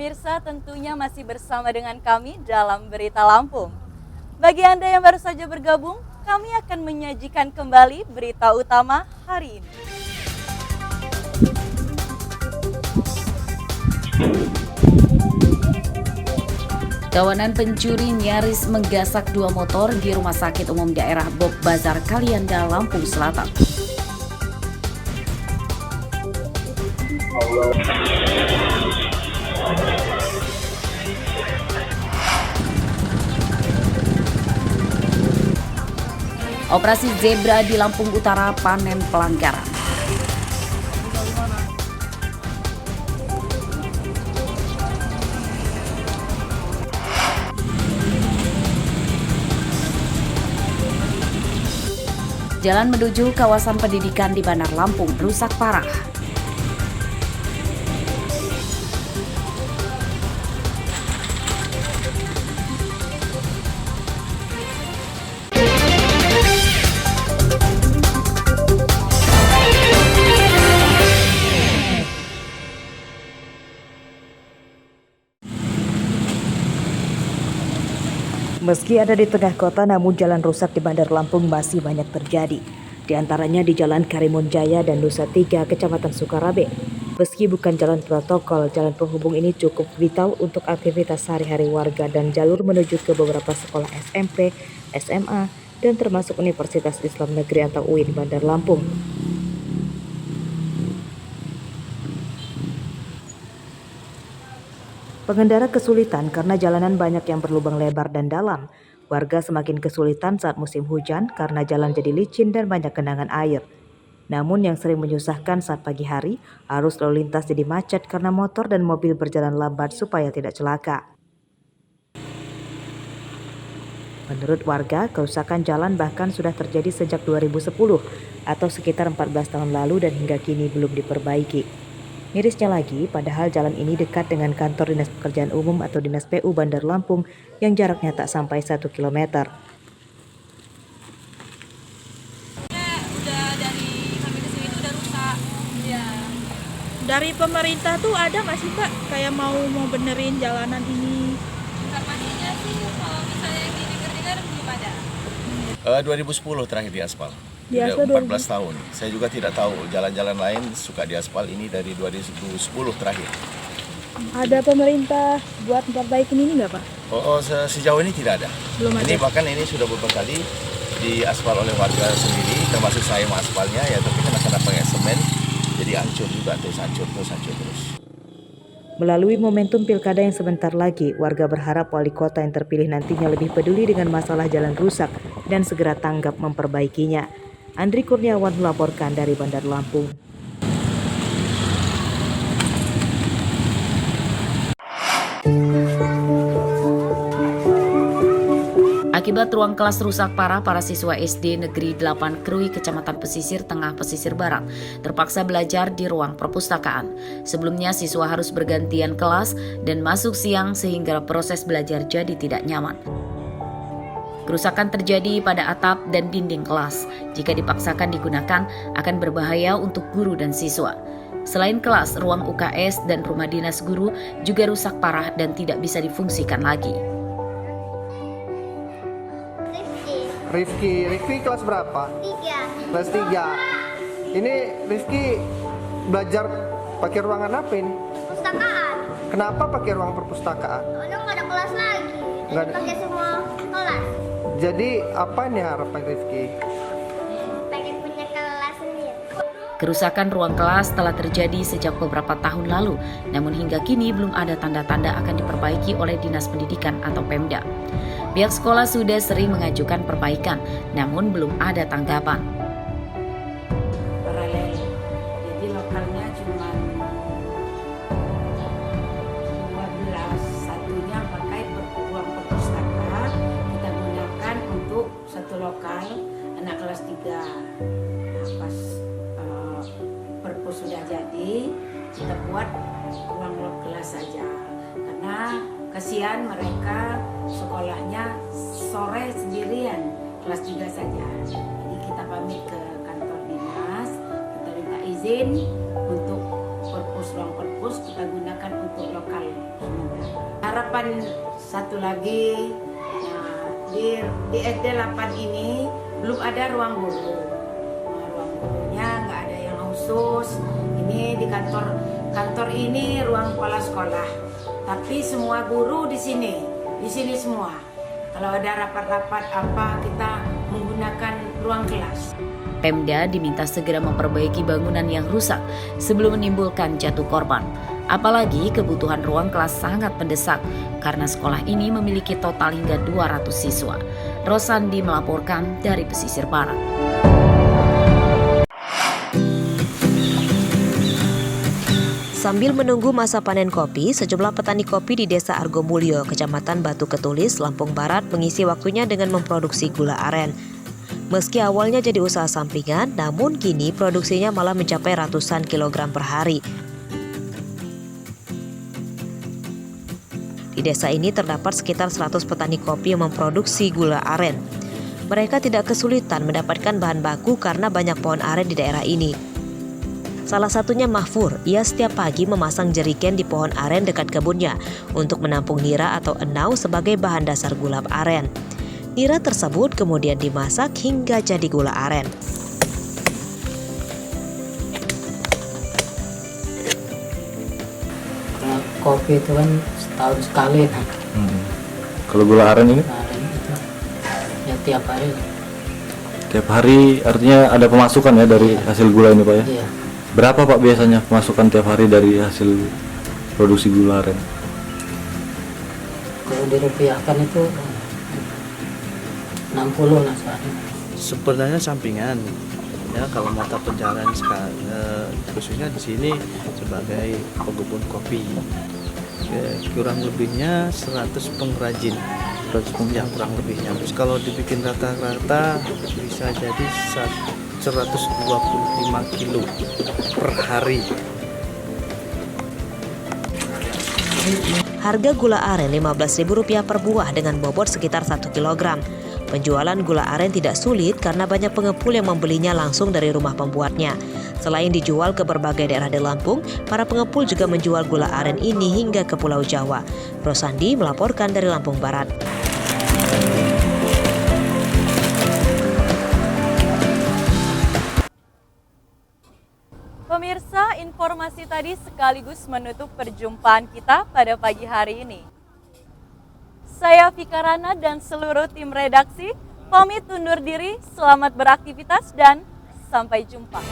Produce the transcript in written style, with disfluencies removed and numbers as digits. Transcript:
pemirsa, tentunya masih bersama dengan kami dalam Berita Lampung. Bagi Anda yang baru saja bergabung, kami akan menyajikan kembali berita utama hari ini. Kawanan pencuri nyaris menggasak dua motor di Rumah Sakit Umum Daerah Bob Bazar Kalianda, Lampung Selatan. Operasi Zebra di Lampung Utara panen pelanggaran. Jalan menuju kawasan pendidikan di Bandar Lampung rusak parah. Meski ada di tengah kota, namun jalan rusak di Bandar Lampung masih banyak terjadi. Di antaranya di Jalan Karimun Jaya dan Nusa Tiga, Kecamatan Sukarabe. Meski bukan jalan protokol, jalan penghubung ini cukup vital untuk aktivitas sehari-hari warga dan jalur menuju ke beberapa sekolah SMP, SMA, dan termasuk Universitas Islam Negeri atau UIN Bandar Lampung. Pengendara kesulitan karena jalanan banyak yang berlubang lebar dan dalam. Warga semakin kesulitan saat musim hujan karena jalan jadi licin dan banyak genangan air. Namun yang sering menyusahkan saat pagi hari, arus lalu lintas jadi macet karena motor dan mobil berjalan lambat supaya tidak celaka. Menurut warga, kerusakan jalan bahkan sudah terjadi sejak 2010 atau sekitar 14 tahun lalu dan hingga kini belum diperbaiki. Mirisnya lagi, padahal jalan ini dekat dengan kantor Dinas Pekerjaan Umum atau Dinas PU Bandar Lampung yang jaraknya tak sampai 1 kilometer. Udah dari kami kesini itu udah rusak. Ya. Dari pemerintah tuh ada nggak sih Pak kayak mau benerin jalanan ini? Informasinya sih kalau misalnya yang didengar-dengar belum ada. 2010 terakhir di aspal. Di Sudah aspal 14 tahun. Saya juga tidak tahu jalan-jalan lain suka di aspal, ini dari 2010 terakhir. Ada pemerintah buat perbaikin ini nggak Pak? Sejauh ini tidak ada. Belum ada. Ini bahkan ini sudah beberapa kali di aspal oleh warga sendiri, termasuk saya mengaspalnya ya, tapi karena pakai semen jadi hancur juga, terus hancur terus. Melalui momentum pilkada yang sebentar lagi, warga berharap wali kota yang terpilih nantinya lebih peduli dengan masalah jalan rusak dan segera tanggap memperbaikinya. Andri Kurniawan melaporkan dari Bandar Lampung. Akibat ruang kelas rusak parah, para siswa SD Negeri 8 Krui, Kecamatan Pesisir Tengah, Pesisir Barat, terpaksa belajar di ruang perpustakaan. Sebelumnya siswa harus bergantian kelas dan masuk siang sehingga proses belajar jadi tidak nyaman. Kerusakan terjadi pada atap dan dinding kelas. Jika dipaksakan digunakan, akan berbahaya untuk guru dan siswa. Selain kelas, ruang UKS dan rumah dinas guru juga rusak parah dan tidak bisa difungsikan lagi. Rifki kelas berapa? 3. Kelas 3. Ini Rifki belajar pakai ruangan apa ini? Pustakaan. Kenapa pakai ruang perpustakaan? Soalnya nggak ada kelas lagi. Nggak Jadi ada. pakai semua kelas. Jadi apa nih harapan Rifki? Pengen punya kelas sendiri. Kerusakan ruang kelas telah terjadi sejak beberapa tahun lalu, namun hingga kini belum ada tanda-tanda akan diperbaiki oleh Dinas Pendidikan atau Pemda. Pihak sekolah sudah sering mengajukan perbaikan, namun belum ada tanggapan. Paralel, jadi lokalnya cuma 12, satunya pakai ruang perpustakaan, kita gunakan untuk satu lokal anak kelas 3. Nah, pas perpus sudah jadi, kita buat ruang kelas saja, karena kasihan mereka sekolahnya sore sendirian, kelas 3 saja. Jadi kita pamit ke kantor dinas, kita minta izin untuk ruang perpus khusus kita gunakan untuk lokal. Harapan satu lagi, nah, di SD 8 ini belum ada ruang guru. Nah, ruang gurunya nggak ada yang khusus. Ini di kantor ini ruang kepala sekolah. Tapi semua guru di sini semua. Kalau ada rapat-rapat apa kita menggunakan ruang kelas. Pemda diminta segera memperbaiki bangunan yang rusak sebelum menimbulkan jatuh korban. Apalagi kebutuhan ruang kelas sangat mendesak karena sekolah ini memiliki total hingga 200 siswa. Rosandi melaporkan dari pesisir barat. Sambil menunggu masa panen kopi, sejumlah petani kopi di Desa Argomulyo, Kecamatan Batu Ketulis, Lampung Barat mengisi waktunya dengan memproduksi gula aren. Meski awalnya jadi usaha sampingan, namun kini produksinya malah mencapai ratusan kilogram per hari. Di desa ini terdapat sekitar 100 petani kopi yang memproduksi gula aren. Mereka tidak kesulitan mendapatkan bahan baku karena banyak pohon aren di daerah ini. Salah satunya Mahfur, ia setiap pagi memasang jerigen di pohon aren dekat kebunnya untuk menampung nira atau enau sebagai bahan dasar gula aren. Nira tersebut kemudian dimasak hingga jadi gula aren. Kalau kopi itu kan setahun sekali kan. Kalau gula aren ini? Aren itu ya tiap hari. Tiap hari artinya ada pemasukan ya dari hasil gula ini Pak ya? Iya. Berapa Pak biasanya pemasukan tiap hari dari hasil produksi gula aren? Kalau dirupiahkan itu 60 lah sehari. Sebenarnya sampingan ya, kalau mata pencarian khususnya di sini sebagai pengepul kopi. Kurang lebihnya 100 pengrajin. Yang kurang lebihnya. Terus kalau dibikin rata-rata bisa jadi 125 kilo per hari. Harga gula aren Rp15.000 per buah dengan bobot sekitar 1 kg. Penjualan gula aren tidak sulit karena banyak pengepul yang membelinya langsung dari rumah pembuatnya. Selain dijual ke berbagai daerah di Lampung, para pengepul juga menjual gula aren ini hingga ke Pulau Jawa. Rosandi melaporkan dari Lampung Barat. Pemirsa, informasi tadi sekaligus menutup perjumpaan kita pada pagi hari ini. Saya Vika Rana dan seluruh tim redaksi pamit undur diri, selamat beraktivitas dan sampai jumpa.